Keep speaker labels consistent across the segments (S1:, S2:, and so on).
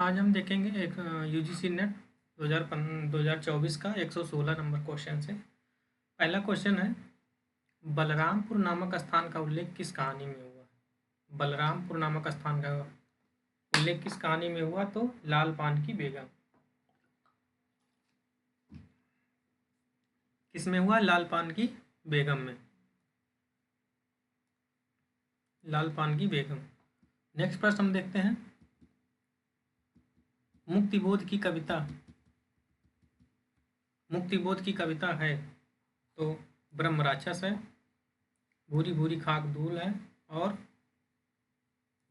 S1: आज हम देखेंगे एक यूजीसी नेट 2024 का 116 नंबर क्वेश्चन से। पहला क्वेश्चन है, बलरामपुर नामक स्थान का उल्लेख किस कहानी में हुआ? बलरामपुर नामक स्थान का उल्लेख किस कहानी में हुआ? तो लाल पान की बेगम। किस में हुआ? लाल पान की बेगम में। लाल पान की बेगम। नेक्स्ट प्रश्न हम देखते हैं, मुक्तिबोध की कविता। मुक्तिबोध की कविता है तो ब्रह्म राक्षस है, भूरी भूरी खाक धूल है और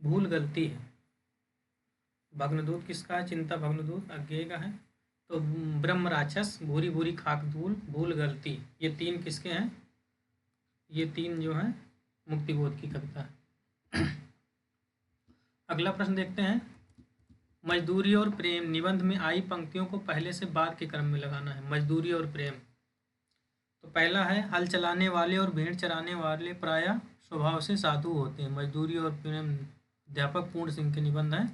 S1: भूल गलती है। भग्नदूत किसका है? चिंता भग्नदूत अज्ञेय का है। तो ब्रह्म राक्षस, भूरी भूरी खाक धूल, भूल गलती, ये तीन किसके हैं? ये तीन जो हैं मुक्तिबोध की कविता है। अगला प्रश्न देखते हैं, मजदूरी और प्रेम निबंध में आई पंक्तियों को पहले से बाद के क्रम में लगाना है। मजदूरी और प्रेम, तो पहला है, हल चलाने वाले और भेड़ चराने वाले प्रायः स्वभाव से साधु होते हैं। मजदूरी और प्रेम अध्यापक पूर्ण सिंह के निबंध हैं।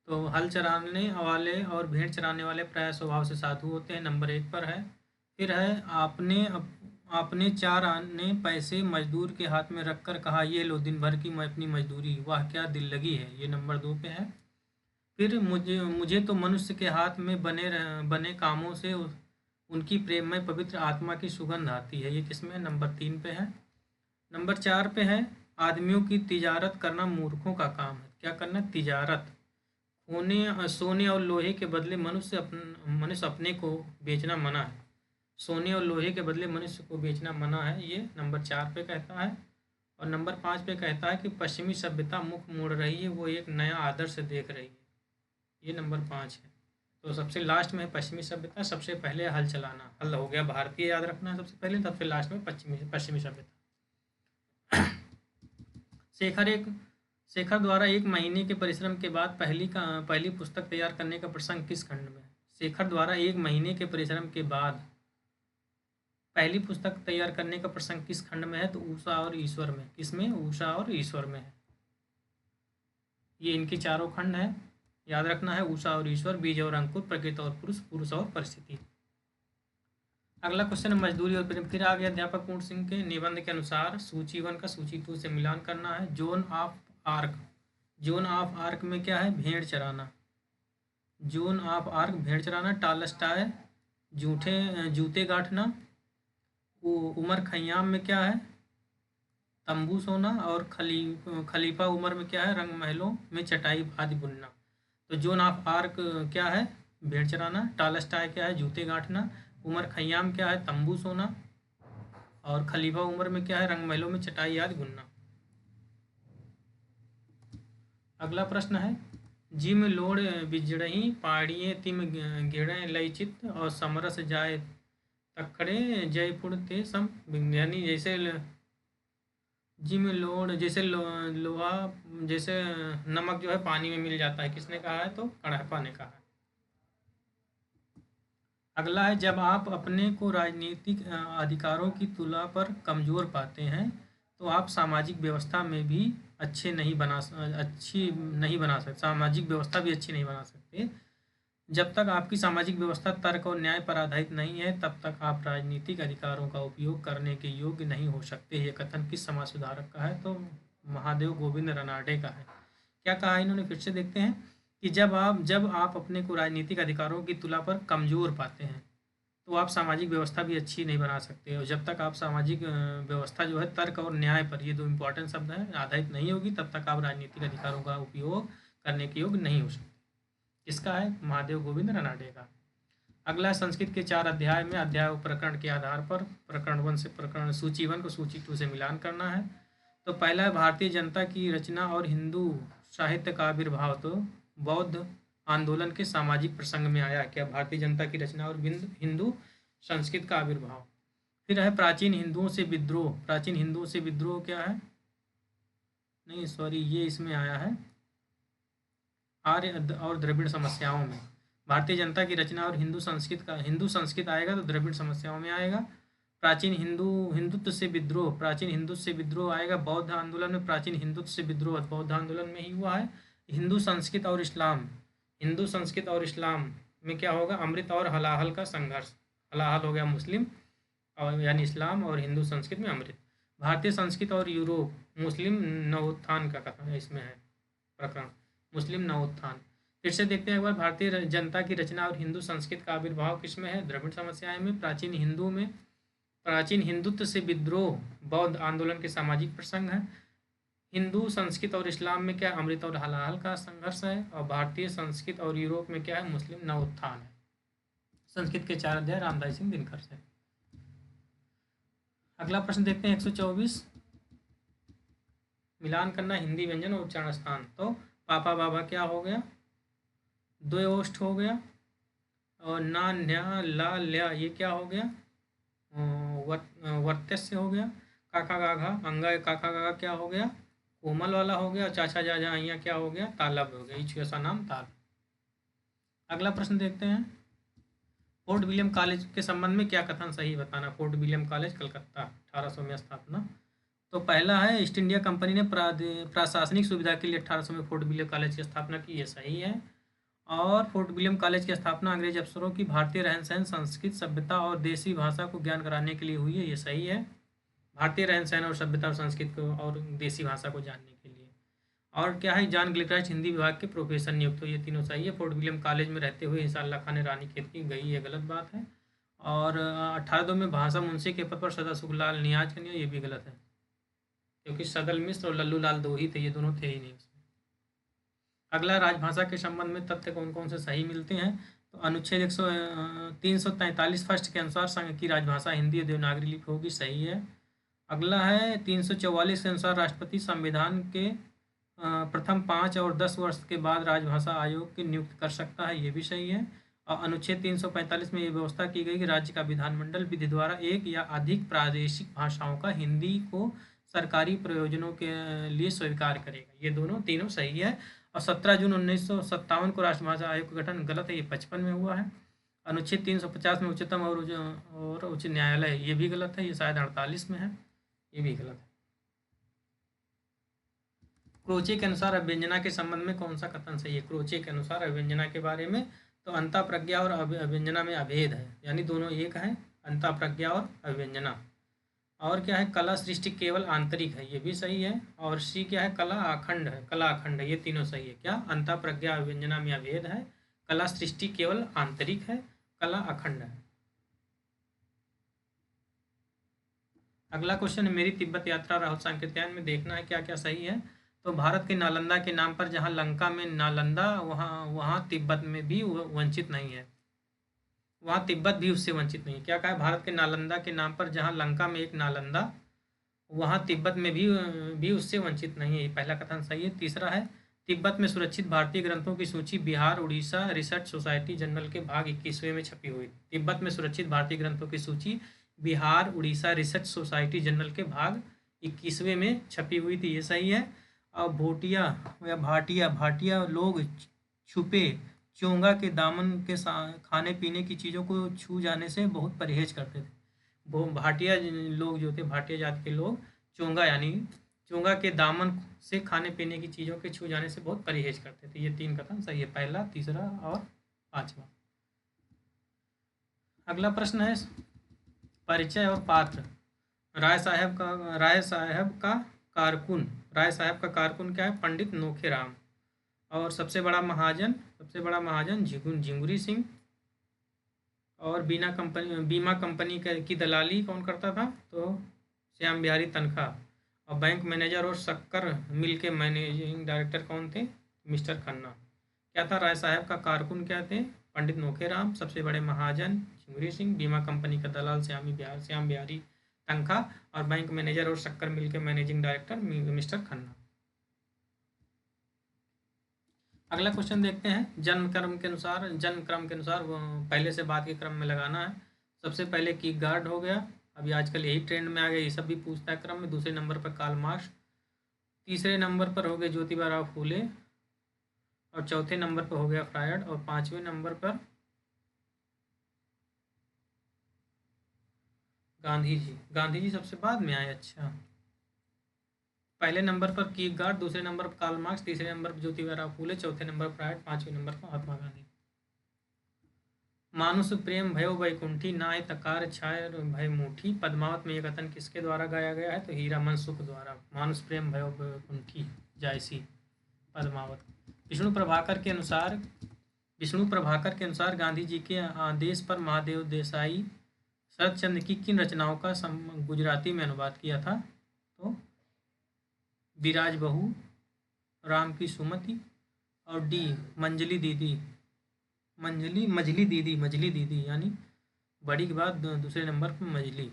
S1: तो हल चराने वाले और भेड़ चराने वाले प्रायः स्वभाव से साधु होते हैं, नंबर 1 पर है। फिर है, आपने 4 आने पैसे मजदूर के हाथ में रखकर कहा, ये लो दिन भर की मैं अपनी मजदूरी, वाह क्या दिल लगी है, ये नंबर 2 पे है। फिर मुझे तो मनुष्य के हाथ में बने कामों से उनकी प्रेममय पवित्र आत्मा की सुगंध आती है, ये किसमें? नंबर 3 पे है। नंबर 4 पे है, आदमियों की तिजारत करना मूर्खों का काम है। क्या करना? तिजारत। सोने और लोहे के बदले मनुष्य अपने को बेचना मना है। सोने और लोहे के बदले मनुष्य को बेचना मना है, ये नंबर 4 पे कहता है। और नंबर 5 पे कहता है कि पश्चिमी सभ्यता मुख मोड़ रही है, वो एक नया आदर्श देख रही है, ये नंबर 5 है। तो सबसे लास्ट में पश्चिमी सभ्यता, सबसे पहले हल चलाना। हल हो गया भारतीय, याद रखना है सबसे पहले, तब फिर लास्ट में पश्चिमी सभ्यता। शेखर द्वारा 1 महीने के परिश्रम के बाद पहली पुस्तक तैयार करने का प्रसंग किस खंड में? शेखर द्वारा 1 महीने के परिश्रम के बाद पहली पुस्तक तैयार करने का प्रसंग किस खंड में है? तो उषा और ईश्वर में। किसमें? उषा और ईश्वर में है। ये इनके चारों खंड है, याद रखना है, उषा और ईश्वर, बीज और अंकुर, प्रकृति और पुरुष, पुरुष और परिस्थिति। अगला क्वेश्चन है, मजदूरी और प्रेम। फिर आ गया अध्यापक पूर्ण सिंह के निबंध के अनुसार सूची 1 का सूची 2 से मिलान करना है। Zone of arc. Zone of arc में क्या है? भेड़ चराना। जोन ऑफ आर्क भेड़ चराना। टालस्टाय जूते गांठना। उमर खयाम में क्या है? तंबू सोना। और खलीफा उमर में क्या है? रंग महलों में चटाई आदि बुनना। तो जोन ऑफ आर्क क्या है? भेड़ चराना। टालस्टाय क्या है? जूते गांठना। उमर खयाम क्या है? तंबू सोना। और खलीफा उमर में क्या है? रंग महलों में चटाई आदि बुनना। अगला प्रश्न है, जिम लोड़ बिजड़ही पाड़िए तिम गिड़े लई चित्त और समरस जाए तखड़े जयपुर ते सम। यानी जैसे जिम लोड़, जैसे लोहा, जैसे नमक जो है पानी में मिल जाता है, किसने कहा है? तो कड़हपा ने कहा है। अगला है, जब आप अपने को राजनीतिक अधिकारों की तुलना पर कमज़ोर पाते हैं तो आप सामाजिक व्यवस्था में भी अच्छी नहीं बना सकते, सामाजिक व्यवस्था भी अच्छी नहीं बना सकते। जब तक आपकी सामाजिक व्यवस्था तर्क और न्याय पर आधारित नहीं है, तब तक आप राजनीतिक अधिकारों का उपयोग करने के योग्य नहीं हो सकते। ये कथन किस समाज सुधारक का है? तो महादेव गोविंद रनाडे का है। क्या कहा इन्होंने? फिर से देखते हैं कि जब आप अपने को राजनीतिक अधिकारों की तुलना पर कमज़ोर पाते हैं तो आप सामाजिक व्यवस्था भी अच्छी नहीं बना सकते। और जब तक आप सामाजिक व्यवस्था जो है तर्क और न्याय पर, ये 2 इम्पॉर्टेंट शब्द हैं, आधारित नहीं होगी, तब तक आप राजनीतिक अधिकारों का उपयोग करने के योग्य नहीं हो सकते। किसका है? महादेव गोविंद रनाडे का। अगला, संस्कृत के 4 अध्याय में अध्याय प्रकरण के आधार पर प्रकरण 1 से प्रकरण सूची 1 को सूची 2 से मिलान करना है। तो पहला है, भारतीय जनता की रचना और हिंदू साहित्य का आविर्भाव। तो बौद्ध आंदोलन के सामाजिक प्रसंग में आया। क्या? भारतीय जनता की रचना और हिंदू संस्कृत का आविर्भाव। फिर है, प्राचीन हिंदुओं से विद्रोह। प्राचीन हिंदुओं से विद्रोह क्या है? नहीं सॉरी, ये इसमें आया है आर्य और द्रविड़ समस्याओं में। भारतीय जनता की रचना और हिंदू संस्कृत आएगा तो द्रविड़ समस्याओं में आएगा। प्राचीन हिंदुत्व से विद्रोह, प्राचीन हिंदुत्व से विद्रोह आएगा बौद्ध आंदोलन में। प्राचीन हिंदुत्व से विद्रोह बौद्ध आंदोलन में ही हुआ है। हिंदू संस्कृत और इस्लाम, हिंदू संस्कृत और इस्लाम में क्या होगा, अमृत और हलाहल का संघर्ष। हलाहल हो गया मुस्लिम और यानी इस्लाम, और हिंदू संस्कृत में अमृत। भारतीय संस्कृत और यूरोप, मुस्लिम नवोत्थान का कथन इसमें है प्रकरण, मुस्लिम नवोत्थान। फिर से देखते हैं एक बार, भारतीय जनता की रचना और हिंदू संस्कृत का आविर्भाव किसमें है, द्रविड़ समस्याएं में। प्राचीन हिंदू में, प्राचीन हिंदुत्व से विद्रोह बौद्ध आंदोलन के सामाजिक प्रसंग है। हिंदू संस्कृत और इस्लाम में क्या, अमृत और हलाल का संघर्ष है। और भारतीय संस्कृत और यूरोप में क्या है, मुस्लिम नवोत्थान है। संस्कृत के 4 अध्याय रामदास सिंह दिनकर से। अगला प्रश्न देखते हैं 124, मिलान करना हिंदी व्यंजन और उच्चारण स्थान। तो पापा बाबा क्या हो गया, द्वयोष्ठ हो गया, और ना न्या ला ल्या ये क्या हो गया, वर्त्यस्य हो गया। काका गाघा अंगा काका गाघा क्या हो गया, कोमल वाला हो गया। चाचा जाजा यहाँ क्या हो गया, तालब हो गया। इच्छा नाम ताल। अगला प्रश्न देखते हैं, फोर्ट विलियम कॉलेज के संबंध में क्या कथन सही बताना। फोर्ट विलियम कॉलेज कलकत्ता, 1800 में स्थापना। तो पहला है, ईस्ट इंडिया कंपनी ने प्रशासनिक सुविधा के लिए 1800 में फोर्ट विलियम कॉलेज की स्थापना की, ये सही है। और फोर्ट विलियम कॉलेज की स्थापना अंग्रेज अफसरों की भारतीय रहन सहन, संस्कृत सभ्यता और देसी भाषा को ज्ञान कराने के लिए हुई है, ये सही है। भारतीय रहन सहन और सभ्यता और संस्कृत को और देसी भाषा को जानने के लिए। और क्या है, जॉन गिलक्राइस्ट हिंदी विभाग के प्रोफेसर नियुक्त हो, ये तीनों सही है। फोर्ट विलियम कॉलेज में रहते हुए इंसान अल्लाह खान ने रानी खेत की गई, ये गलत बात है। और 1802 में भाषा मुंशी के पद पर सदा सुखलाल नियाज का नहीं, ये भी गलत है, क्योंकि सदल मिश्र और लल्लू लाल दो ही थे, ये दोनों थे ही नहीं उसमें। अगला, राजभाषा के संबंध में तथ्य कौन कौन से सही मिलते हैं। तो अनुच्छेद 343 फर्स्ट के अनुसार संघ की राजभाषा हिंदी और देवनागरी लिपि होगी, सही है। अगला है 344 के अनुसार राष्ट्रपति संविधान के प्रथम 5 और 10 वर्ष के बाद राजभाषा आयोग की नियुक्त कर सकता है, ये भी सही है। और अनुच्छेद 345 में ये व्यवस्था की गई कि राज्य का विधानमंडल विधि द्वारा एक या अधिक प्रादेशिक भाषाओं का हिंदी को सरकारी प्रयोजनों के लिए स्वीकार करेगा, ये दोनों तीनों सही है। और 17 जून 1957 को राष्ट्रभाषा आयोग का गठन गलत है, ये 55 में हुआ है। अनुच्छेद 350 में उच्चतम और उच्च न्यायालय, ये भी गलत है, ये शायद 48 में है, ये भी गलत है। क्रोचे के अनुसार अव्यंजना के संबंध में कौन सा कथन सही है। क्रोचे के अनुसार अव्यंजना के बारे में, तो अंता प्रज्ञा और अव्यंजना में अभेद है, यानी दोनों एक है, अंता प्रज्ञा और अव्यंजना। और क्या है, कला सृष्टि केवल आंतरिक है, ये भी सही है। और सी क्या है, कला अखंड है, कला अखंड है, ये तीनों सही है। क्या, अंता प्रज्ञा अव्यंजना में अभेद है, कला सृष्टि केवल आंतरिक है, कला अखंड है। अगला क्वेश्चन है, मेरी तिब्बत यात्रा राहुल सांकृत्यायन में देखना है क्या क्या सही है। तो भारत के नालंदा के नाम पर जहाँ लंका में नालंदा, वहाँ तिब्बत में भी वंचित नहीं है, वहाँ तिब्बत भी उससे वंचित नहीं है। क्या कहा है, भारत के नालंदा के नाम पर जहाँ लंका में एक नालंदा, वहाँ तिब्बत में भी उससे वंचित नहीं है, ये पहला कथन सही है। तीसरा है, तिब्बत में सुरक्षित भारतीय ग्रंथों की सूची Bihar Orissa research society general के भाग 21वें में छपी हुई। तिब्बत में सुरक्षित भारतीय ग्रंथों की सूची Bihar Orissa research society general के भाग 21वें में छपी हुई थी, ये सही है। और भोटिया या भाटिया लोग छुपे चोंगा के दामन के खाने पीने की चीज़ों को छू जाने से बहुत परहेज करते थे। वो भाटिया लोग जो थे, भाटिया जाति के लोग चोंगा यानी चोंगा के दामन से खाने पीने की चीज़ों के छू जाने से बहुत परहेज करते थे, ये 3 कथन सही है, पहला, तीसरा और 5वां। अगला प्रश्न है, परिचय और पात्र। राय साहब का कारकुन क्या है, पंडित नोखेराम। और सबसे बड़ा महाजन झिंगुरी सिंह। और बीमा कंपनी की दलाली कौन करता था, तो श्याम बिहारी तनखा। और बैंक मैनेजर और शक्कर मिल के मैनेजिंग डायरेक्टर कौन थे, मिस्टर खन्ना। क्या था, राय साहब का कारकुन क्या थे, पंडित नोखेराम। सबसे बड़े महाजन झिंगुरी सिंह। बीमा कंपनी का दलाल श्याम बिहारी तनखा। और बैंक मैनेजर और शक्कर मिल के मैनेजिंग डायरेक्टर मिस्टर खन्ना। अगला क्वेश्चन देखते हैं, जन्म क्रम के अनुसार वो पहले से बाद के क्रम में लगाना है। सबसे पहले की गार्ड हो गया, अभी आजकल यही ट्रेंड में आ गया, ये सब भी पूछता है क्रम में। दूसरे नंबर पर कार्ल मार्क्स। तीसरे नंबर पर हो गए ज्योतिबा राव फूले। और चौथे नंबर पर हो गया फ्रायड। और 5वें नंबर पर गांधी जी सबसे बाद में आए। अच्छा, पहले नंबर पर कीरगार्ड, दूसरे नंबर पर कार्ल मार्क्स, तीसरे नंबर पर ज्योतिराव फूले, चौथे नंबर पर आयट, पांचवें नंबर पर महात्मा गांधी। मानुष प्रेम भयो वैकुंठी, नाय तकार छाय भय मुठी, पद्मावत में ये कथन किसके द्वारा गाया गया है? तो हीरामन सुख द्वारा। मानुष प्रेम भयो वैकुंठी जायसी पद्मावत। विष्णु प्रभाकर के अनुसार गांधी जी के आदेश पर महादेव देसाई शरतचंद्र की किन रचनाओं का गुजराती में अनुवाद किया था? तो विराज बहू, राम की सुमति और डी मजली दीदी यानी बड़ी के बाद दूसरे नंबर पर मजली।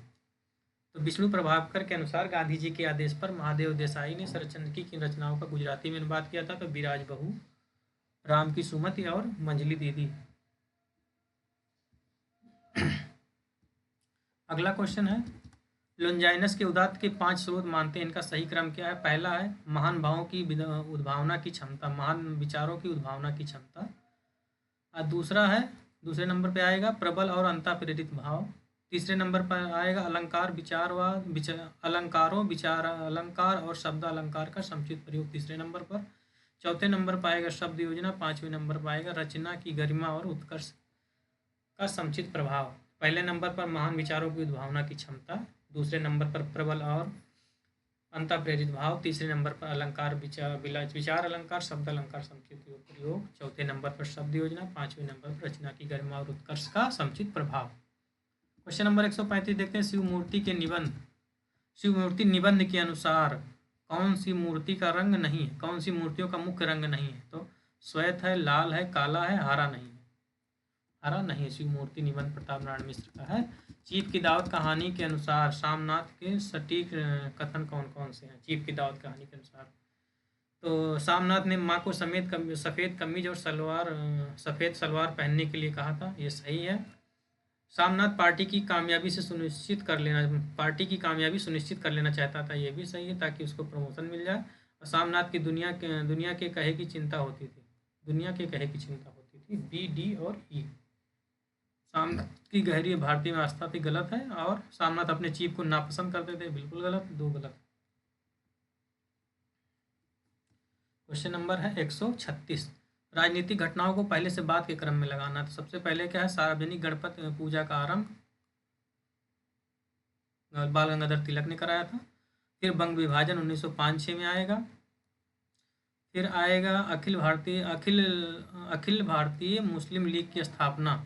S1: तो विष्णु प्रभाकर के अनुसार गांधी जी के आदेश पर महादेव देसाई ने शरतचंद्र की किन रचनाओं का गुजराती में अनुवाद किया था? तो विराज बहू, राम की सुमति और मंजली दीदी। अगला क्वेश्चन है, लोंजाइनस के उदात्त के 5 स्रोत मानते हैं, इनका सही क्रम क्या है? पहला है महान भावों की उद्भावना की क्षमता, महान विचारों की उद्भावना की क्षमता। दूसरा है, दूसरे नंबर पे आएगा प्रबल और अंतः प्रेरित भाव। तीसरे नंबर पर आएगा अलंकार अलंकार और शब्द अलंकार का समुचित प्रयोग, तीसरे नंबर पर। चौथे नंबर पर आएगा शब्द योजना। पांचवें नंबर पर आएगा रचना की गरिमा और उत्कर्ष का समुचित प्रभाव। पहले नंबर पर महान विचारों की उद्भावना की क्षमता, दूसरे नंबर पर प्रबल और अंतः प्रेरित भाव, तीसरे नंबर पर अलंकार विचार अलंकार शब्द अलंकार समुचित प्रयोग, चौथे नंबर पर शब्द योजना, पांचवें नंबर पर रचना की गरिमा और उत्कर्ष का समुचित प्रभाव। क्वेश्चन नंबर 135 देखते हैं, शिव मूर्ति निबंध के अनुसार कौन सी मूर्ति का रंग नहीं है? कौन सी मूर्तियों का मुख्य रंग नहीं है? तो श्वेत है, लाल है, काला है, हरा नहीं है। हरा नहीं है। शिव मूर्ति निबंध प्रताप नारायण मिश्र का है। चीफ की दावत कहानी के अनुसार सामनाथ के सटीक कथन कौन कौन से हैं? चीफ की दावत कहानी के अनुसार तो सामनाथ ने माँ को सफ़ेद कमीज और सफ़ेद सलवार पहनने के लिए कहा था, ये सही है। सामनाथ पार्टी की कामयाबी सुनिश्चित कर लेना चाहता था, ये भी सही है, ताकि उसको प्रमोशन मिल जाए। और सामनाथ की दुनिया के कहे की चिंता होती थी, बी, डी और ई। सामनाथ की गहरी भारतीय में आस्था थी, गलत है। और सामनाथ अपने चीफ को नापसंद करते थे, बिल्कुल गलत, 2 गलत। क्वेश्चन नंबर है 136, राजनीतिक घटनाओं को पहले से बाद के क्रम में लगाना। तो सबसे पहले क्या है? सार्वजनिक गणपति पूजा का आरंभ बाल गंगाधर तिलक ने कराया था। फिर बंग विभाजन 1905-6 में आएगा। फिर आएगा अखिल भारतीय मुस्लिम लीग की स्थापना।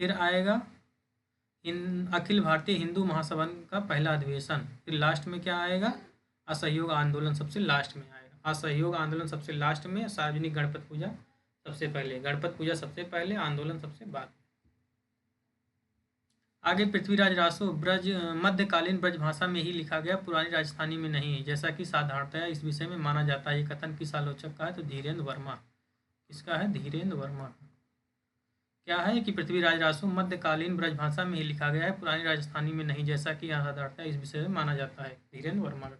S1: फिर आएगा अखिल भारतीय हिंदू महासभा का पहला अधिवेशन। फिर लास्ट में क्या आएगा? असहयोग आंदोलन सबसे लास्ट में आएगा। असहयोग आंदोलन सबसे लास्ट में, सार्वजनिक गणपति पूजा सबसे पहले, आंदोलन सबसे बाद। आगे पृथ्वीराज रासो मध्यकालीन ब्रज भाषा में ही लिखा गया, पुरानी राजस्थानी में नहीं, जैसा कि साधारणतया इस विषय में माना जाता है। ये कथन किस आलोचक का है? तो धीरेन्द्र वर्मा। किसका है? धीरेन्द्र वर्मा का। क्या है कि पृथ्वीराज रासो मध्यकालीन ब्रज भाषा में ही लिखा गया है, पुरानी राजस्थानी में नहीं, जैसा कि साधारणतया इस विषय में माना जाता है। धीरेन्द्र वर्मा का।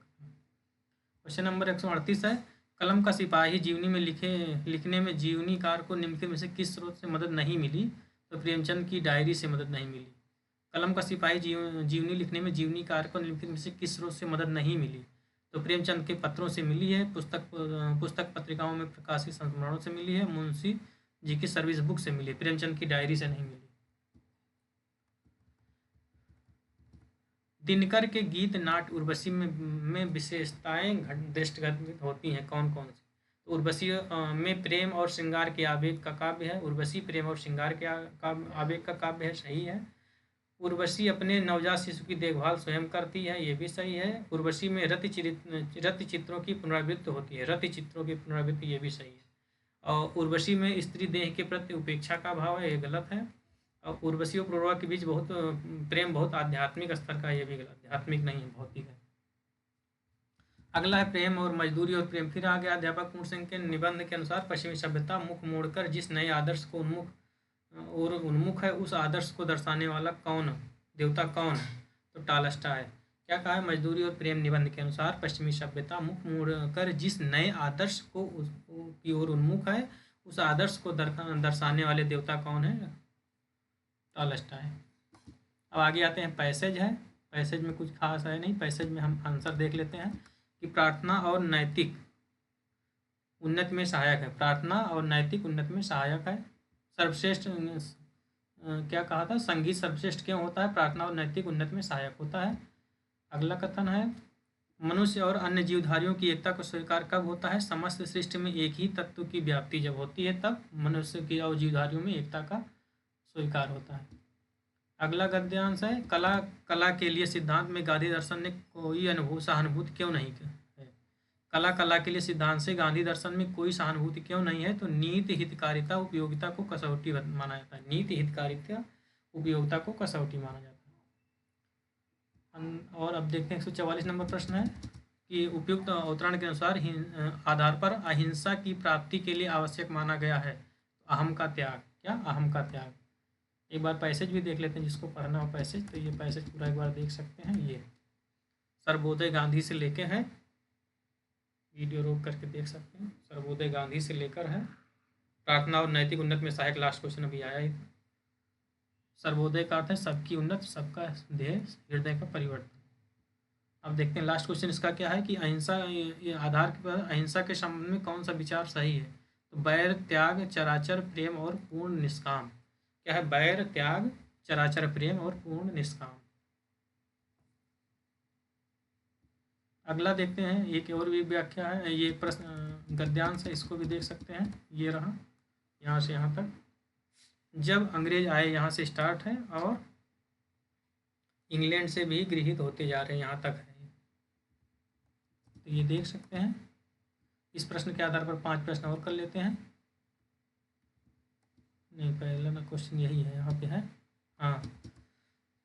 S1: क्वेश्चन नंबर 138 है, कलम का सिपाही जीवनी में लिखने में जीवनीकार को निम्नलिखित में से किस स्रोत से मदद नहीं मिली? तो प्रेमचंद की डायरी से मदद नहीं मिली। कलम का सिपाही जीवनी लिखने में जीवनीकार को निम्नलिखित में से किस स्रोत से मदद नहीं मिली? तो प्रेमचंद के पत्रों से मिली है, पुस्तक पत्रिकाओं में प्रकाशित संस्मरणों से मिली है, मुंशी जी की सर्विस बुक से मिली, प्रेमचंद की डायरी से नहीं मिली। दिनकर के गीत नाट्य उर्वशी में विशेषताएं दृष्टिगत होती हैं, कौन कौन सी? तो उर्वशी में प्रेम और श्रृंगार के आवेग का काव्य है। उर्वशी प्रेम और श्रृंगार के आवेग का काव्य है, सही है। उर्वशी अपने नवजात शिशु की देखभाल स्वयं करती है, ये भी सही है। उर्वशी में रति चित्रों की पुनरावृत्ति होती है, ये भी सही है। और उर्वशी में स्त्री देह के प्रति उपेक्षा का भाव है, ये गलत है। और उर्वशी और प्रोरवा के बीच प्रेम बहुत आध्यात्मिक स्तर का, ये भी गलत, आध्यात्मिक नहीं है, भौतिक है। अगला है प्रेम और मजदूरी और प्रेम। फिर आ गया अध्यापक पूर्ण सिंह के निबंध के अनुसार पश्चिमी सभ्यता मुख मोड़कर जिस नए आदर्श को उन्मुख है, उस आदर्श को दर्शाने वाला देवता कौन है? तो टॉलस्टॉय है। क्या कहा है? मजदूरी और प्रेम निबंध के अनुसार पश्चिमी सभ्यता मुख मोड़कर जिस नए आदर्श की ओर उन्मुख है, उस आदर्श को दर्शाने वाले देवता कौन है? टॉलस्टॉय। अब आगे आते हैं पैसेज है। पैसेज में कुछ खास है नहीं, पैसेज में हम आंसर देख लेते हैं। कि प्रार्थना और नैतिक उन्नति में सहायक है। प्रार्थना और नैतिक उन्नति में सहायक है। सर्वश्रेष्ठ क्या कहा था? संगीत सर्वश्रेष्ठ क्यों होता है? प्रार्थना और नैतिक उन्नति में सहायक होता है। अगला कथन है मनुष्य और अन्य जीवधारियों की एकता को स्वीकार कब होता है? समस्त सृष्टि में एक ही तत्व की व्याप्ति जब होती है तब मनुष्य की और जीवधारियों में एकता का स्वीकार होता है। अगला गद्यांश है कला के लिए सिद्धांत में गांधी दर्शन ने कोई सहानुभूति क्यों नहीं है? कला के लिए सिद्धांत से गांधी दर्शन में कोई सहानुभूति क्यों नहीं है? तो नीति हितकारिता उपयोगिता को कसौटी माना जाता है। नीति हितकारिता उपयोगिता को कसौटी माना जाता है। और अब देखते हैं 144 नंबर प्रश्न है कि उपयुक्त अवतरण के अनुसार आधार पर अहिंसा की प्राप्ति के लिए आवश्यक माना गया है अहम का त्याग। क्या? अहम का त्याग। एक बार पैसेज भी देख लेते हैं, जिसको पढ़ना हो पैसेज तो ये पैसेज पूरा एक बार देख सकते हैं। ये सर्वोदय गांधी से लेके है, वीडियो रोक करके देख सकते हैं। सर्वोदय गांधी से लेकर है प्रार्थना और नैतिक उन्नति में सहायक। लास्ट क्वेश्चन अभी आया ही। सर्वोदय का अर्थ है सबकी उन्नति, सबका ध्येय, हृदय का परिवर्तन। अब देखते हैं लास्ट क्वेश्चन इसका क्या है कि अहिंसा आधार पर अहिंसा के संबंध में कौन सा विचार सही है? तो बैर त्याग चराचर प्रेम और पूर्ण निष्काम। क्या है? बैर त्याग चराचर प्रेम और पूर्ण निष्काम। अगला देखते हैं, एक और भी व्याख्या है, ये प्रश्न गद्यांश है, इसको भी देख सकते हैं। ये रहा यहाँ से यहाँ तक। जब अंग्रेज आए, यहाँ से स्टार्ट है और इंग्लैंड से भी गृहीत होते जा रहे हैं, यहाँ तक है। तो ये देख सकते हैं। इस प्रश्न के आधार पर 5 प्रश्न और कर लेते हैं। नहीं, पहला ना क्वेश्चन यही है, यहाँ पे है हाँ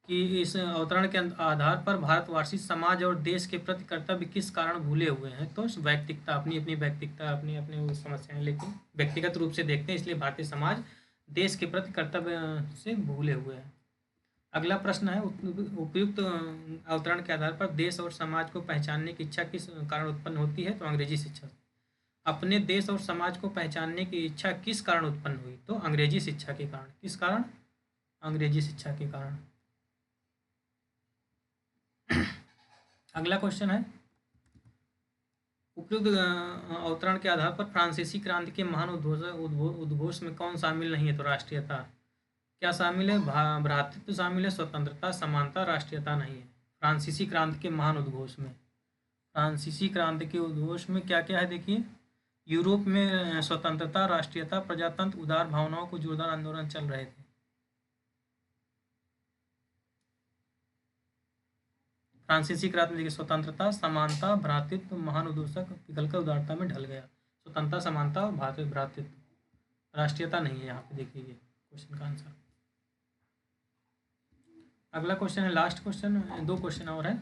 S1: कि इस अवतरण के आधार पर भारतवासी समाज और देश के प्रति कर्तव्य किस कारण भूले हुए हैं? तो वैयक्तिकता, अपनी अपनी वैयक्तिकता, अपनी अपनी समस्याएं, लेकिन व्यक्तिगत रूप से देखते हैं, इसलिए भारतीय समाज देश के प्रति कर्तव्य से भूले हुए हैं। अगला प्रश्न है उपयुक्त अवतरण के आधार पर देश और समाज को पहचानने की इच्छा किस कारण उत्पन्न होती है? तो अंग्रेजी शिक्षा। अपने देश और समाज को पहचानने की इच्छा किस कारण उत्पन्न हुई? तो अंग्रेजी शिक्षा के कारण। किस कारण? अंग्रेजी शिक्षा के कारण। अगला क्वेश्चन है उपयुक्त अवतरण के आधार पर फ्रांसीसी क्रांति के महान उद्घोष में कौन शामिल नहीं है? तो राष्ट्रीयता। क्या शामिल है? भ्रातृत्व शामिल है, स्वतंत्रता, समानता, राष्ट्रीयता नहीं है। फ्रांसीसी क्रांति के महान उद्घोष में, फ्रांसीसी क्रांति के उद्घोष में क्या क्या है? देखिए, यूरोप में स्वतंत्रता, राष्ट्रीयता, प्रजातंत्र, उदार भावनाओं को जोरदार आंदोलन चल रहे थे। फ्रांसीसी क्रांति की स्वतंत्रता, समानता, भ्रातृत्व, महान उद्घोषक पिघलकर उदारता में ढल गया। स्वतंत्रता, समानता और भ्रातृत्व, राष्ट्रीयता नहीं है यहाँ पे। देखिए ये क्वेश्चन का आंसर। अगला क्वेश्चन है लास्ट क्वेश्चन, 2 क्वेश्चन और है।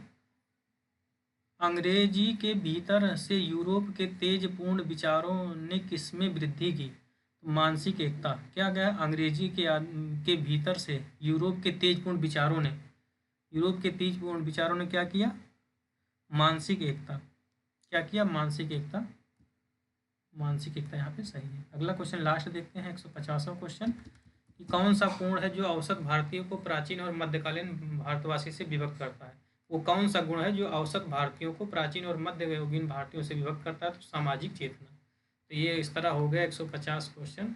S1: अंग्रेजी के भीतर से यूरोप के तेजपूर्ण विचारों ने किसमें वृद्धि की? मानसिक एकता। क्या गया? अंग्रेजी के भीतर से यूरोप के तेजपूर्ण विचारों ने, यूरोप के तेजपूर्ण विचारों ने क्या किया? मानसिक एकता। क्या किया? मानसिक एकता। मानसिक एकता यहाँ पे सही है। अगला क्वेश्चन लास्ट देखते हैं, 150वां क्वेश्चन कि कौन सा गुण है जो औसत भारतीयों को प्राचीन और मध्यकालीन भारतवासी से विभक्त करता है? वो कौन सा गुण है जो औसत भारतीयों को प्राचीन और मध्ययुगीन भारतीयों से विभक्त करता है? तो सामाजिक चेतना। तो ये इस तरह हो गया 150 क्वेश्चन,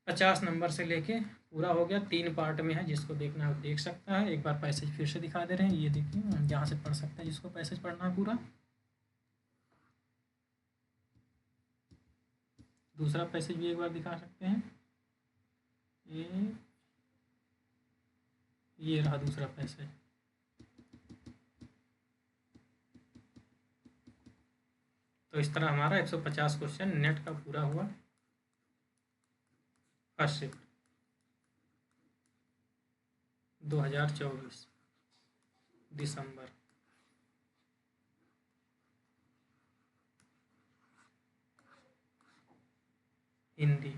S1: 50 नंबर से लेके पूरा हो गया। 3 पार्ट में है, जिसको देखना है देख सकता है। एक बार पैसेज फिर से दिखा दे रहे हैं, ये देखिए, यहाँ से पढ़ सकते हैं जिसको पैसेज पढ़ना है पूरा। दूसरा पैसेज भी एक बार दिखा सकते हैं। ये रहा दूसरा पैसेज। तो इस तरह हमारा 150 क्वेश्चन नेट का पूरा हुआ। फर्स्ट शिफ्ट 2024 दिसंबर। हिंदी।